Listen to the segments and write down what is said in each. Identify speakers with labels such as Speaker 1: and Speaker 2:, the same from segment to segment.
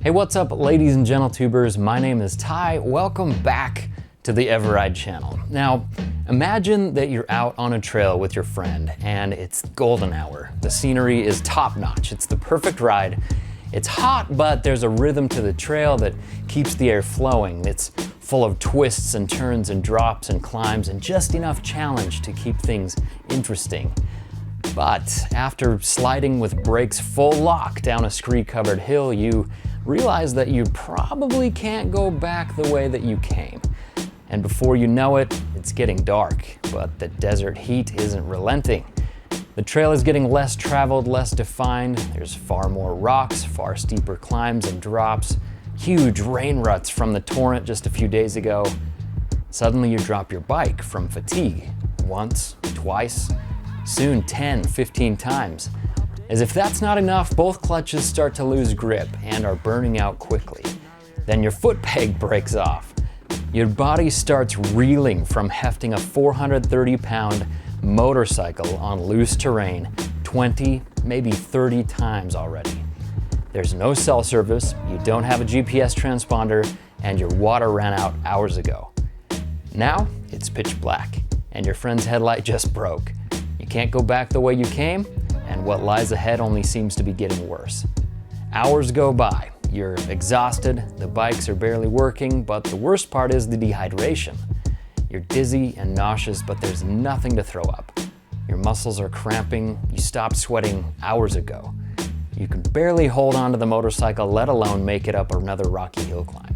Speaker 1: Hey, what's up, ladies and gentle-tubers? My name is Ty. Welcome back to the eveRide channel. Now, imagine that you're out on a trail with your friend and it's golden hour. The scenery is top-notch. It's the perfect ride. It's hot, but there's a rhythm to the trail that keeps the air flowing. It's full of twists and turns and drops and climbs and just enough challenge to keep things interesting. But after sliding with brakes full lock down a scree-covered hill, you realize that you probably can't go back the way that you came. And before you know it, it's getting dark, but the desert heat isn't relenting. The trail is getting less traveled, less defined. There's far more rocks, far steeper climbs and drops, huge rain ruts from the torrent just a few days ago. Suddenly you drop your bike from fatigue, once, twice, soon 10, 15 times. As if that's not enough, both clutches start to lose grip and are burning out quickly. Then your foot peg breaks off. Your body starts reeling from hefting a 430-pound motorcycle on loose terrain 20, maybe 30 times already. There's no cell service, you don't have a GPS transponder, and your water ran out hours ago. Now it's pitch black, and your friend's headlight just broke. You can't go back the way you came, and what lies ahead only seems to be getting worse. Hours go by, you're exhausted, the bikes are barely working, but the worst part is the dehydration. You're dizzy and nauseous, but there's nothing to throw up. Your muscles are cramping, you stopped sweating hours ago. You can barely hold onto the motorcycle, let alone make it up another rocky hill climb.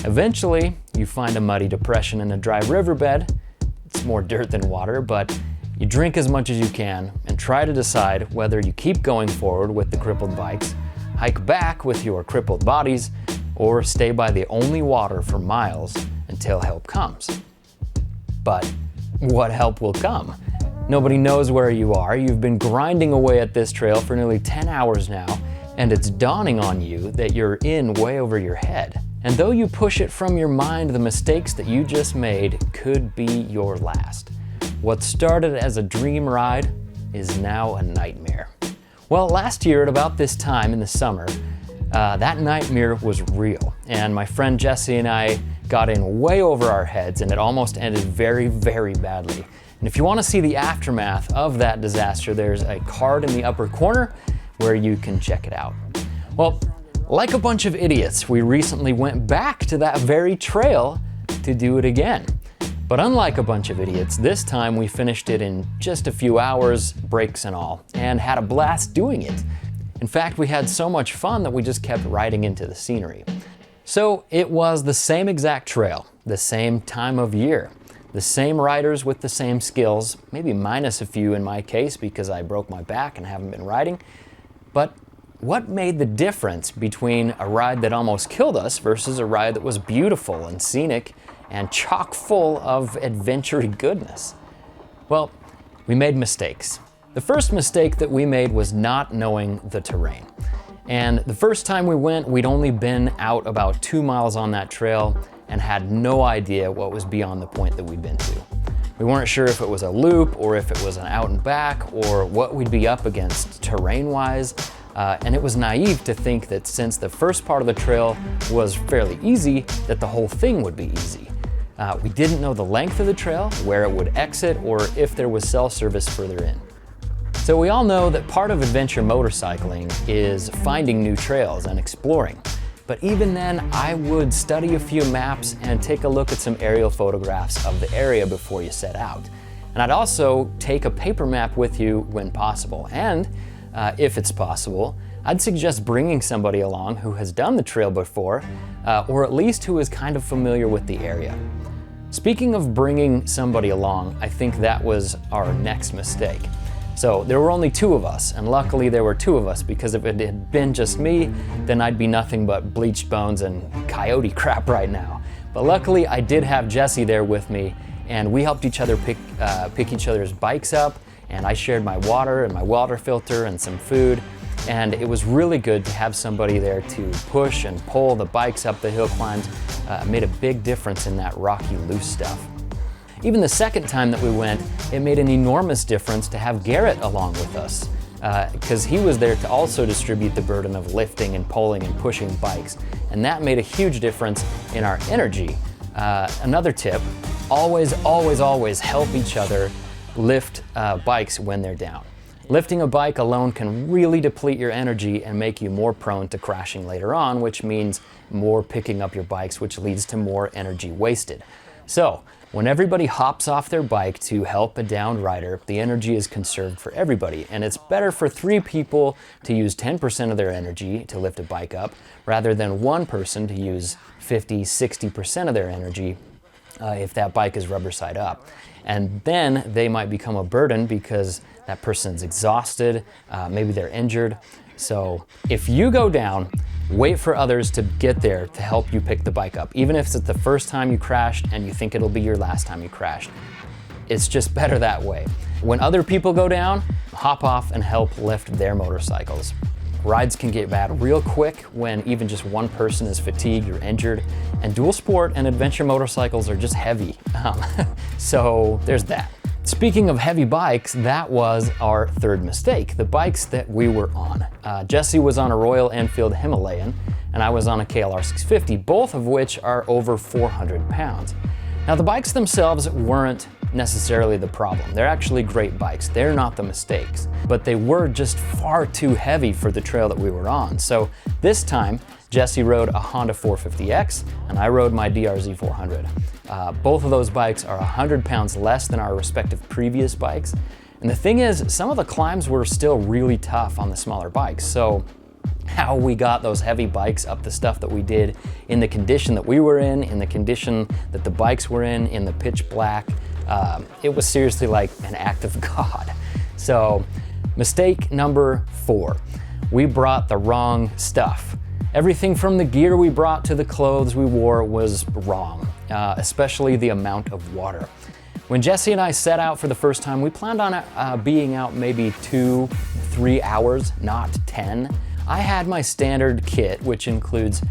Speaker 1: Eventually, you find a muddy depression in a dry riverbed. It's more dirt than water, but you drink as much as you can and try to decide whether you keep going forward with the crippled bikes, hike back with your crippled bodies, or stay by the only water for miles until help comes. But what help will come? Nobody knows where you are. You've been grinding away at this trail for nearly 10 hours now, and it's dawning on you that you're in way over your head. And though you push it from your mind, the mistakes that you just made could be your last. What started as a dream ride is now a nightmare. Well, last year at about this time in the summer, that nightmare was real. And my friend Jesse and I got in way over our heads, and it almost ended very, very badly. And if you want to see the aftermath of that disaster, there's a card in the upper corner where you can check it out. Well, like a bunch of idiots, we recently went back to that very trail to do it again. But unlike a bunch of idiots, this time we finished it in just a few hours, breaks and all, and had a blast doing it. In fact, we had so much fun that we just kept riding into the scenery. So it was the same exact trail, the same time of year, the same riders with the same skills, maybe minus a few in my case because I broke my back and haven't been riding. But what made the difference between a ride that almost killed us versus a ride that was beautiful and scenic and chock full of adventure-y goodness? Well, we made mistakes. The first mistake that we made was not knowing the terrain. And the first time we went, we'd only been out about 2 miles on that trail and had no idea what was beyond the point that we'd been to. We weren't sure if it was a loop or if it was an out and back or what we'd be up against terrain-wise. And it was naive to think that since the first part of the trail was fairly easy, that the whole thing would be easy. We didn't know the length of the trail, where it would exit, or if there was cell service further in. So we all know that part of adventure motorcycling is finding new trails and exploring. But even then, I would study a few maps and take a look at some aerial photographs of the area before you set out. And I'd also take a paper map with you when possible. And if it's possible, I'd suggest bringing somebody along who has done the trail before, or at least who is kind of familiar with the area. Speaking of bringing somebody along, I think that was our next mistake. So there were only 2 of us, and luckily there were 2 of us, because if it had been just me, then I'd be nothing but bleached bones and coyote crap right now. But luckily I did have Jesse there with me, and we helped each other pick each other's bikes up, and I shared my water and my water filter and some food, and it was really good to have somebody there to push and pull the bikes up the hill climbs. Made a big difference in that rocky, loose stuff. Even the second time that we went, it made an enormous difference to have Garrett along with us. because he was there to also distribute the burden of lifting and pulling and pushing bikes. And that made a huge difference in our energy. Another tip, always help each other lift bikes when they're down. Lifting a bike alone can really deplete your energy and make you more prone to crashing later on, which means more picking up your bikes, which leads to more energy wasted. So, when everybody hops off their bike to help a downed rider, the energy is conserved for everybody, and it's better for 3 people to use 10% of their energy to lift a bike up, rather than one person to use 50-60% of their energy if that bike is rubber side up. And then they might become a burden because that person's exhausted, maybe they're injured. So if you go down, wait for others to get there to help you pick the bike up. Even if it's the first time you crashed and you think it'll be your last time you crashed. It's just better that way. When other people go down, hop off and help lift their motorcycles. Rides can get bad real quick when even just one person is fatigued or injured, and dual sport and adventure motorcycles are just heavy. So there's that. Speaking of heavy bikes, that was our third mistake, the bikes that we were on. Jesse was on a Royal Enfield Himalayan, and I was on a KLR 650, both of which are over 400 pounds. Now the bikes themselves weren't necessarily the problem. They're actually great bikes. They're not the mistakes, but they were just far too heavy for the trail that we were on. So this time, Jesse rode a Honda 450X and I rode my DRZ 400. Both of those bikes are 100 pounds less than our respective previous bikes. And the thing is, some of the climbs were still really tough on the smaller bikes. So how we got those heavy bikes up the stuff that we did in the condition that we were in the condition that the bikes were in the pitch black, it was seriously like an act of God. So mistake number 4, we brought the wrong stuff. Everything from the gear we brought to the clothes we wore was wrong, especially the amount of water. When Jesse and I set out for the first time, we planned on being out maybe 2-3 hours, not 10. I had my standard kit, which includes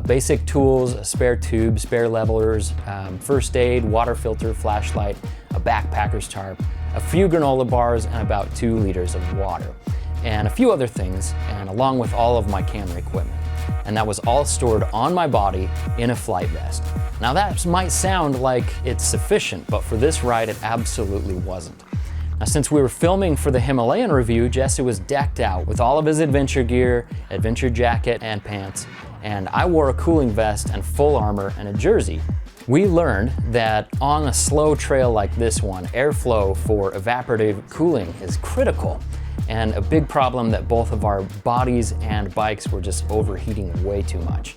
Speaker 1: basic tools, a spare tube, spare levelers, first aid, water filter, flashlight, a backpacker's tarp, a few granola bars, and about 2 liters of water, and a few other things, and along with all of my camera equipment. And that was all stored on my body in a flight vest. Now that might sound like it's sufficient, but for this ride it absolutely wasn't. Now, since we were filming for the Himalayan review, Jesse was decked out with all of his adventure gear, adventure jacket and pants, and I wore a cooling vest and full armor and a jersey. We learned that on a slow trail like this one, airflow for evaporative cooling is critical, and a big problem that both of our bodies and bikes were just overheating way too much.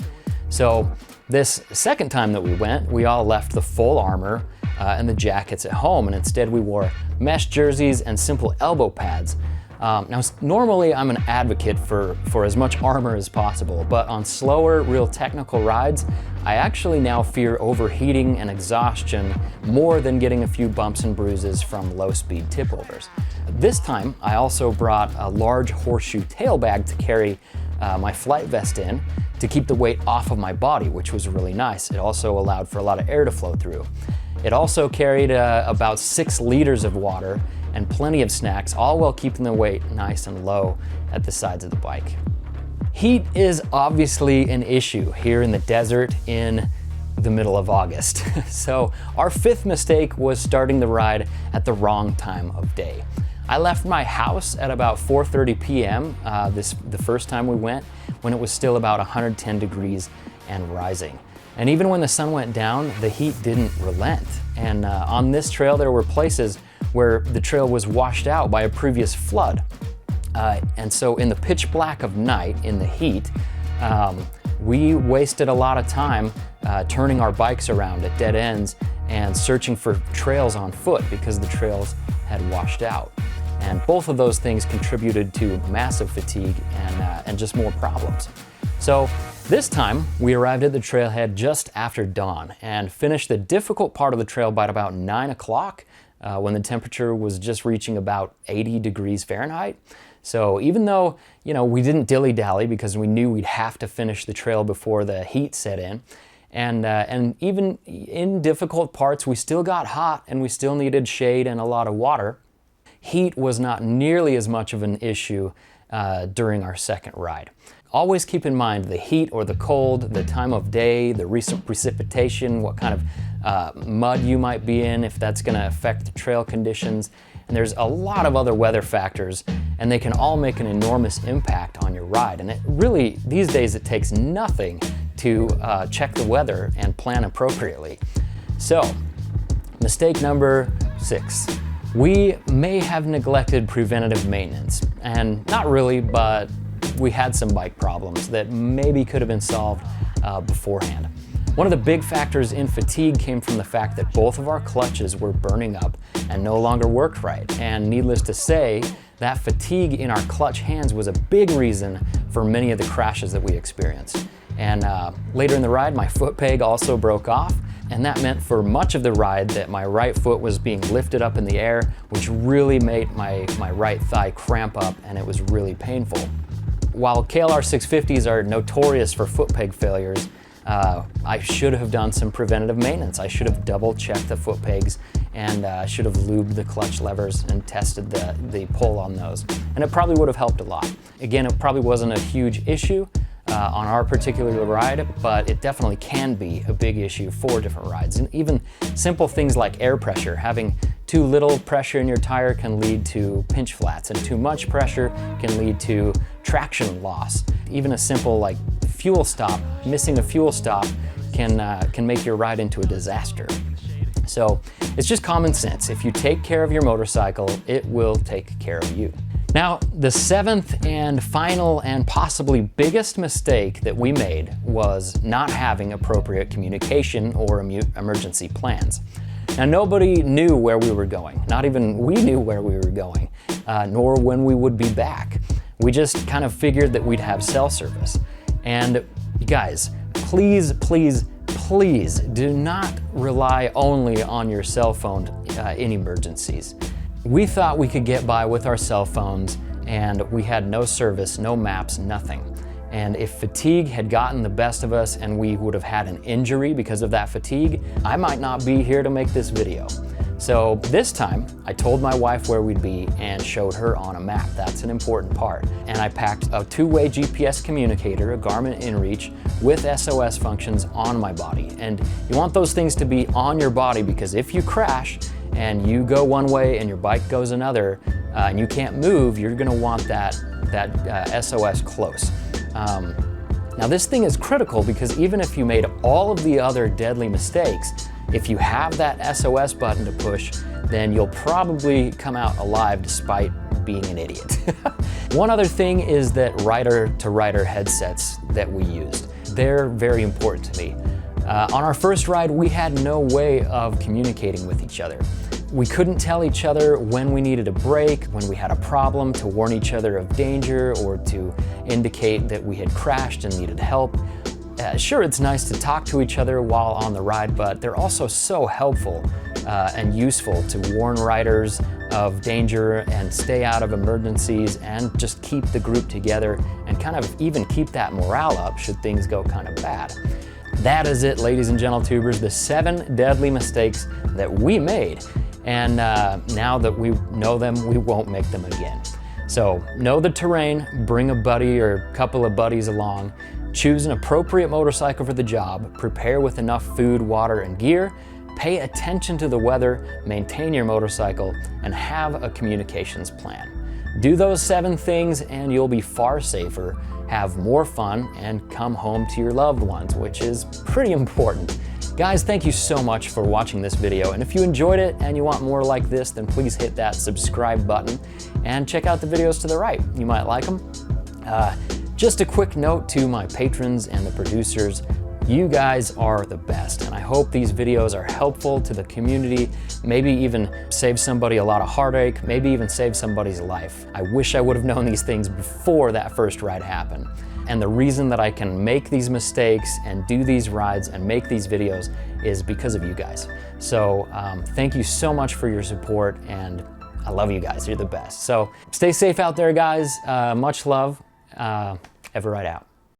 Speaker 1: So this second time that we went, we all left the full armor and the jackets at home, and instead we wore mesh jerseys and simple elbow pads. Now, normally I'm an advocate for as much armor as possible, but on slower, real technical rides, I actually now fear overheating and exhaustion more than getting a few bumps and bruises from low-speed tipovers. This time, I also brought a large horseshoe tail bag to carry my flight vest in to keep the weight off of my body, which was really nice. It also allowed for a lot of air to flow through. It also carried about 6 liters of water and plenty of snacks, all while keeping the weight nice and low at the sides of the bike. Heat is obviously an issue here in the desert in the middle of August. So our 5th mistake was starting the ride at the wrong time of day. I left my house at about 4:30 p.m. The first time we went, when it was still about 110 degrees and rising. And even when the sun went down, the heat didn't relent. And on this trail, there were places where the trail was washed out by a previous flood. And so in the pitch black of night, in the heat, we wasted a lot of time turning our bikes around at dead ends and searching for trails on foot because the trails had washed out. And both of those things contributed to massive fatigue and just more problems. So this time, we arrived at the trailhead just after dawn and finished the difficult part of the trail by about 9 o'clock when the temperature was just reaching about 80 degrees Fahrenheit. So even though, we didn't dilly-dally because we knew we'd have to finish the trail before the heat set in, and even in difficult parts, we still got hot and we still needed shade and a lot of water. heat was not nearly as much of an issue during our second ride. Always keep in mind the heat or the cold, the time of day, the recent precipitation, what kind of mud you might be in, if that's going to affect the trail conditions. And there's a lot of other weather factors, and they can all make an enormous impact on your ride. And it really, these days, it takes nothing to check the weather and plan appropriately. So, mistake number 6. We may have neglected preventative maintenance. And not really, but we had some bike problems that maybe could have been solved beforehand. One of the big factors in fatigue came from the fact that both of our clutches were burning up and no longer worked right. And needless to say, that fatigue in our clutch hands was a big reason for many of the crashes that we experienced. And later in the ride, my foot peg also broke off, and that meant for much of the ride that my right foot was being lifted up in the air, which really made my right thigh cramp up, and it was really painful. While KLR 650s are notorious for foot peg failures, I should have done some preventative maintenance. I should have double checked the foot pegs and should have lubed the clutch levers and tested the pull on those. And it probably would have helped a lot. Again, it probably wasn't a huge issue on our particular ride, but it definitely can be a big issue for different rides. And even simple things like air pressure. Having too little pressure in your tire can lead to pinch flats, and too much pressure can lead to traction loss. Even a simple like fuel stop, missing a fuel stop can make your ride into a disaster. So it's just common sense. If you take care of your motorcycle, it will take care of you. Now, the 7th and final and possibly biggest mistake that we made was not having appropriate communication or emergency plans. Now, nobody knew where we were going. Not even we knew where we were going, nor when we would be back. We just kind of figured that we'd have cell service. And you guys, please, please, please do not rely only on your cell phone in emergencies. We thought we could get by with our cell phones, and we had no service, no maps, nothing. And if fatigue had gotten the best of us and we would have had an injury because of that fatigue, I might not be here to make this video. So this time, I told my wife where we'd be and showed her on a map. That's an important part. And I packed a two-way GPS communicator, a Garmin InReach, with SOS functions on my body. And you want those things to be on your body, because if you crash and you go one way and your bike goes another, and you can't move, you're gonna want that SOS close. Now this thing is critical because even if you made all of the other deadly mistakes, if you have that SOS button to push, then you'll probably come out alive despite being an idiot. One other thing is that rider-to-rider headsets that we used. They're very important to me. On our first ride, we had no way of communicating with each other. We couldn't tell each other when we needed a break, when we had a problem, to warn each other of danger or to indicate that we had crashed and needed help. Sure, it's nice to talk to each other while on the ride, but they're also so helpful and useful to warn riders of danger and stay out of emergencies and just keep the group together and kind of even keep that morale up should things go kind of bad. That is it, ladies and gentle tubers, the 7 deadly mistakes that we made. And now that we know them, we won't make them again. So know the terrain, bring a buddy or a couple of buddies along, choose an appropriate motorcycle for the job, prepare with enough food, water, and gear, pay attention to the weather, maintain your motorcycle, and have a communications plan. Do those 7 things and you'll be far safer, have more fun, and come home to your loved ones, which is pretty important. Guys, thank you so much for watching this video, and if you enjoyed it and you want more like this, then please hit that subscribe button and check out the videos to the right. You might like them. Just a quick note to my patrons and the producers, you guys are the best, and I hope these videos are helpful to the community, maybe even save somebody a lot of heartache, maybe even save somebody's life. I wish I would have known these things before that first ride happened. And the reason that I can make these mistakes and do these rides and make these videos is because of you guys. So thank you so much for your support, and I love you guys, you're the best. So stay safe out there, guys. Much love. eveRide out.